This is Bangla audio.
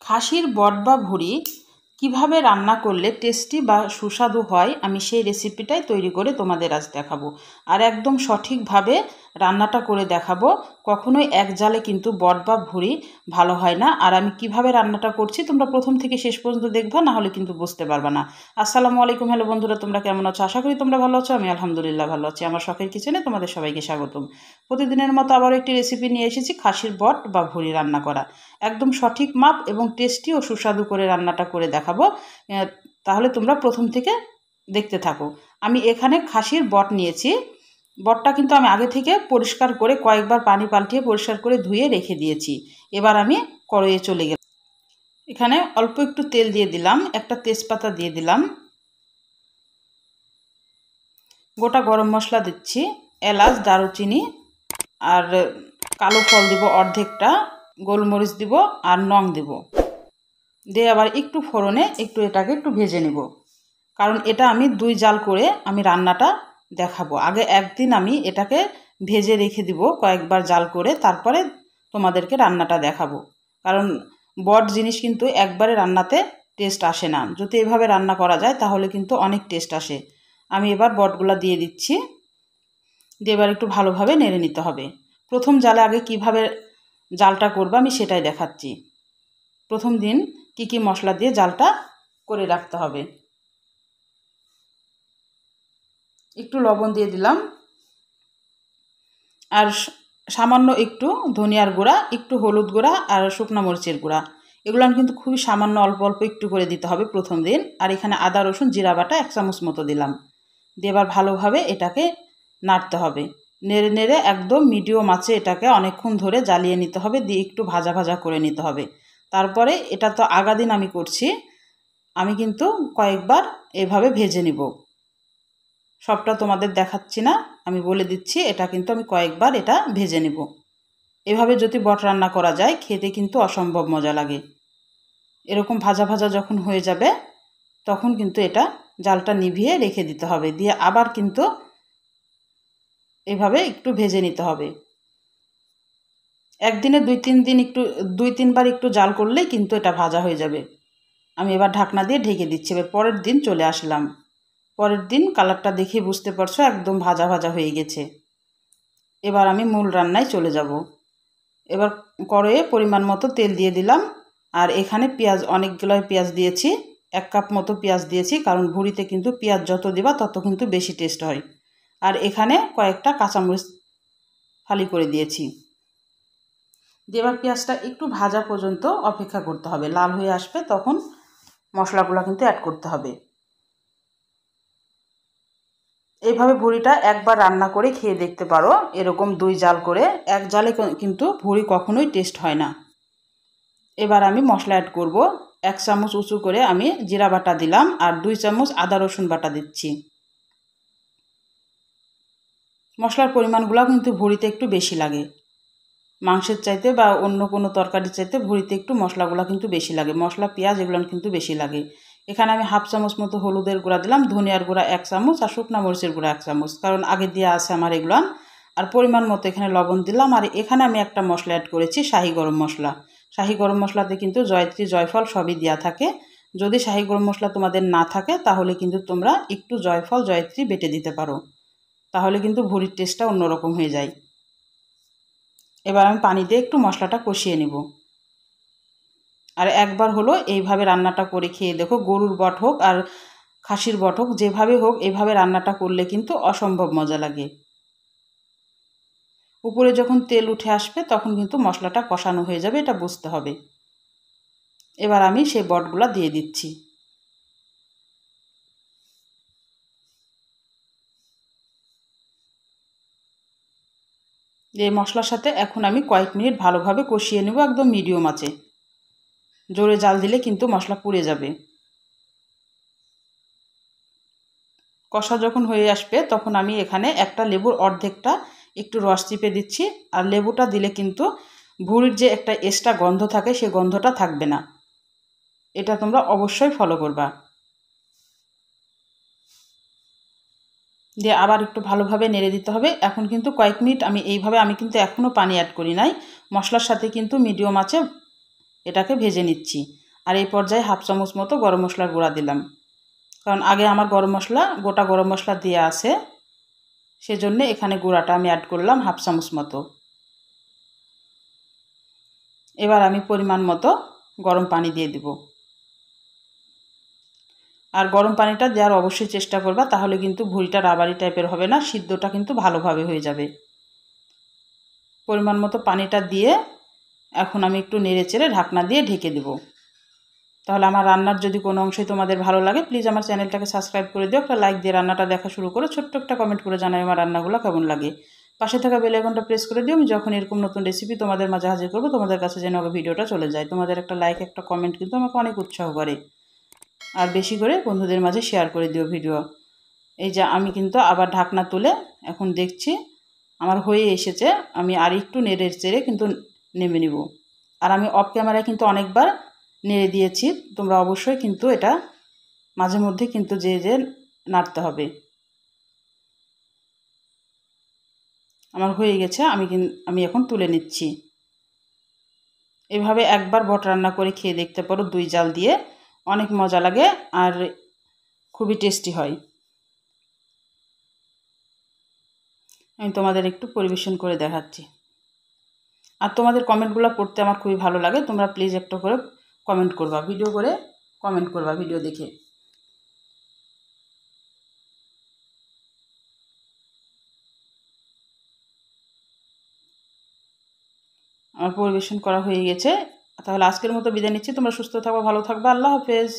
খাসির বট বা ভুঁড়ি কিভাবে রান্না করলে টেস্টি বা সুস্বাদু হয় আমি সেই রেসিপিটাই তৈরি করে তোমাদের আজ দেখাবো। আর একদম সঠিকভাবে রান্নাটা করে দেখাবো। কখনোই এক জালে কিন্তু বট বা ভুঁড়ি ভালো হয় না। আর আমি কিভাবে রান্নাটা করছি তোমরা প্রথম থেকে শেষ পর্যন্ত দেখবা, না হলে কিন্তু বুঝতে পারবা না। আসসালামু আলাইকুম, হ্যালো বন্ধুরা, তোমরা কেমন আছো? আশা করি তোমরা ভালো আছো। আমি আলহামদুলিল্লাহ ভালো আছি। আমার শখের কিচেনে তোমাদের সবাইকে স্বাগতম। প্রতিদিনের মতো আবারও একটি রেসিপি নিয়ে এসেছি, খাসির বট বা ভুঁড়ি রান্না করা। একদম সঠিক মাপ এবং টেস্টি ও সুস্বাদু করে রান্নাটা করে দেখাবো। তাহলে তোমরা প্রথম থেকে দেখতে থাকো। আমি এখানে খাসির বট নিয়েছি। বটটা কিন্তু আমি আগে থেকে পরিষ্কার করে কয়েকবার পানি পাল্টিয়ে পরিষ্কার করে ধুয়ে রেখে দিয়েছি। এবার আমি কড়াইয়ে চলে গেলাম। এখানে অল্প একটু তেল দিয়ে দিলাম, একটা তেজপাতা দিয়ে দিলাম, গোটা গরম মশলা দিচ্ছি, এলাচ, দারুচিনি আর কালো ফল দিব অর্ধেকটা, গোলমরিচ দিব আর লং দিব। দিয়ে আবার একটু ফোড়নে একটু এটাকে একটু ভেজে নেব, কারণ এটা আমি 2 জাল করে আমি রান্নাটা দেখাবো। আগে একদিন আমি এটাকে ভেজে রেখে দিব কয়েকবার জাল করে, তারপরে তোমাদেরকে রান্নাটা দেখাবো। কারণ বট জিনিস কিন্তু একবারে রান্নাতে টেস্ট আসে না। যদি এভাবে রান্না করা যায় তাহলে কিন্তু অনেক টেস্ট আসে। আমি এবার বটগুলা দিয়ে দিচ্ছি, দিয়ে এবার একটু ভালোভাবে নেড়ে নিতে হবে। প্রথম জালে আগে কিভাবে জালটা করবো আমি সেটাই দেখাচ্ছি। প্রথম দিন কি কি মশলা দিয়ে জালটা করে রাখতে হবে। একটু লবণ দিয়ে দিলাম, আর সামান্য একটু ধনিয়ার গুঁড়া, একটু হলুদ গুঁড়া আর শুকনো মরিচের গুঁড়া। এগুলো কিন্তু খুবই সামান্য অল্প অল্প একটু করে দিতে হবে প্রথম দিন। আর এখানে আদা রসুন জিরা বাটা 1 চামচ মতো দিলাম। দিয়ে এবার ভালোভাবে এটাকে নাড়তে হবে। নেড়ে নেড়ে একদম মিডিয়াম আঁচে এটাকে অনেকক্ষণ ধরে জ্বালিয়ে নিতে হবে, দিয়ে একটু ভাজা ভাজা করে নিতে হবে। তারপরে এটা তো আগা দিন আমি করছি, আমি কিন্তু কয়েকবার এভাবে ভেজে নিব। সবটা তোমাদের দেখাচ্ছি না, আমি বলে দিচ্ছি এটা কিন্তু আমি কয়েকবার এটা ভেজে নেব। এভাবে যদি বট রান্না করা যায় খেতে কিন্তু অসম্ভব মজা লাগে। এরকম ভাজা ভাজা যখন হয়ে যাবে তখন কিন্তু এটা জালটা নিভিয়ে রেখে দিতে হবে, দিয়ে আবার কিন্তু এভাবে একটু ভেজে নিতে হবে। একদিনে 2-3 দিন একটু 2-3 বার একটু জাল করলেই কিন্তু এটা ভাজা হয়ে যাবে। আমি এবার ঢাকনা দিয়ে ঢেকে দিচ্ছি। এবার পরের দিন চলে আসলাম। পরের দিন কালারটা দেখে বুঝতে পারছো একদম ভাজা ভাজা হয়ে গেছে। এবার আমি মূল রান্নায় চলে যাব। এবার কড়াইয়ে পরিমাণ মতো তেল দিয়ে দিলাম, আর এখানে পেঁয়াজ অনেকগুলো পেঁয়াজ দিয়েছি, 1 কাপ মতো পেঁয়াজ দিয়েছি, কারণ ভুঁড়িতে কিন্তু পেঁয়াজ যত দিবা তত কিন্তু বেশি টেস্ট হয়। আর এখানে কয়েকটা কাঁচামরিচ ফালি করে দিয়েছি। দিয়ে এবার পেঁয়াজটা একটু ভাজা পর্যন্ত অপেক্ষা করতে হবে, লাল হয়ে আসবে তখন মশলাগুলো কিন্তু অ্যাড করতে হবে। এইভাবে ভুঁড়িটা একবার রান্না করে খেয়ে দেখতে পারো, এরকম 2 জাল করে। এক জালে কিন্তু ভুঁড়ি কখনোই টেস্ট হয় না। এবার আমি মশলা অ্যাড করব। 1 চামচ উঁচু করে আমি জিরা বাটা দিলাম, আর 2 চামচ আদা রসুন বাটা দিচ্ছি। মশলার পরিমাণগুলো কিন্তু ভুঁড়িতে একটু বেশি লাগে, মাংসের চাইতে বা অন্য কোনো তরকারির চাইতে ভুঁড়িতে একটু মশলাগুলো কিন্তু বেশি লাগে। মশলা পেঁয়াজ এগুলো কিন্তু বেশি লাগে। এখানে আমি 1/2 চামচ মতো হলুদের গুঁড়া দিলাম, ধনিয়ার গুঁড়া 1 চামচ আর শুকনো মরিচের গুঁড়া 1 চামচ, কারণ আগে দেওয়া আছে আমার এগুলো। আর পরিমাণ মতো এখানে লবণ দিলাম। আর এখানে আমি একটা মশলা অ্যাড করেছি, শাহি গরম মশলা। শাহি গরম মশলাতে কিন্তু জয়ত্রী জয়ফল সবই দেওয়া থাকে। যদি শাহি গরম মশলা তোমাদের না থাকে তাহলে কিন্তু তোমরা একটু জয়ফল জয়ত্রী বেটে দিতে পারো, তাহলে কিন্তু ভুঁড়ির টেস্টটা অন্যরকম হয়ে যায়। এবার আমি পানি দিয়ে একটু মশলাটা কষিয়ে নেব। আর একবার হলো এইভাবে রান্নাটা করে খেয়ে দেখো, গরুর বট হোক আর খাসির বট হোক, যেভাবে হোক এইভাবে রান্নাটা করলে কিন্তু অসম্ভব মজা লাগে। উপরে যখন তেল উঠে আসবে তখন কিন্তু মশলাটা কষানো হয়ে যাবে, এটা বুঝতে হবে। এবার আমি সেই বটগুলা দিয়ে দিচ্ছি। এই মশলার সাথে এখন আমি কয়েক মিনিট ভালোভাবে কষিয়ে নেব, একদম মিডিয়াম আঁচে। জোরে জাল দিলে কিন্তু মশলা পুড়ে যাবে। কষা যখন হয়ে আসবে তখন আমি এখানে একটা লেবুর অর্ধেকটা একটু রস চিপে দিচ্ছি। আর লেবুটা দিলে কিন্তু ভুঁড়ির যে একটা এক্সট্রা গন্ধ থাকে সেই গন্ধটা থাকবে না। এটা তোমরা অবশ্যই ফলো করবা। দিয়ে আবার একটু ভালোভাবে নেড়ে দিতে হবে। এখন কিন্তু কয়েক মিনিট আমি কিন্তু এখনও পানি অ্যাড করি নাই। মশলার সাথে কিন্তু মিডিয়াম আঁচে এটাকে ভেজে নিচ্ছি। আর এই পর্যায়ে হাফ চামচ মতো গরম মশলার গুঁড়া দিলাম, কারণ আগে আমার গোটা গরম মশলা দেওয়া আছে, সেজন্য এখানে গুঁড়াটা আমি অ্যাড করলাম হাফ চামচ মতো। এবার আমি পরিমাণ মতো গরম পানি দিয়ে দিব। আর গরম পানিটা দেওয়ার অবশ্যই চেষ্টা করবা, তাহলে কিন্তু ভুঁড়িটা রাবারি টাইপের হবে না, সিদ্ধটা কিন্তু ভালোভাবে হয়ে যাবে। পরিমাণ মতো পানিটা দিয়ে এখন আমি একটু নেড়েচেড়ে ঢাকনা দিয়ে ঢেকে দেব। তাহলে আমার রান্নার যদি কোনো অংশই তোমাদের ভালো লাগে, প্লিজ আমার চ্যানেলটাকে সাবস্ক্রাইব করে দিও, একটা লাইক দিয়ে রান্নাটা দেখা শুরু করো, ছোট্ট একটা কমেন্ট করে জানাই আমার রান্নাগুলো কেমন লাগে। পাশে থাকা বেল আইকনটা প্রেস করে দিও, আমি যখন এরকম নতুন রেসিপি তোমাদের মাঝে হাজির করবো তোমাদের কাছে যেন আগে ভিডিওটা চলে যায়। তোমাদের একটা লাইক একটা কমেন্ট কিন্তু আমাকে অনেক উৎসাহ করে। আর বেশি করে বন্ধুদের মাঝে শেয়ার করে দিও ভিডিও। এই যে আমি কিন্তু আবার ঢাকনা তুলে এখন দেখছি আমার হয়ে এসেছে, আমি আর একটু নেড়ে চেড়ে কিন্তু নেমে নিব। আর আমি অফ ক্যামেরায় কিন্তু অনেকবার নেড়ে দিয়েছি, তোমরা অবশ্যই কিন্তু এটা মাঝে মধ্যে কিন্তু যে নাড়তে হবে। আমার হয়ে গেছে, আমি এখন তুলে নিচ্ছি। এভাবে একবার বট রান্না করে খেয়ে দেখতে পারো, 2 জাল দিয়ে, অনেক মজা লাগে আর খুবই টেস্টি হয়। আমি তোমাদের একটু পরিবেশন করে দেখাচ্ছি। আর তোমাদের কমেন্টগুলো পড়তে আমার খুবই ভালো লাগে, তোমরা প্লিজ একটা করে কমেন্ট করবা, ভিডিও করে কমেন্ট করবা ভিডিও দেখে। আমার পরিবেশন করা হয়ে গেছে। তাহলে আজকের মতো বিদায় নিচ্ছি, তোমরা সুস্থ থাকবা, ভালো থাকবা, আল্লাহ হাফেজ।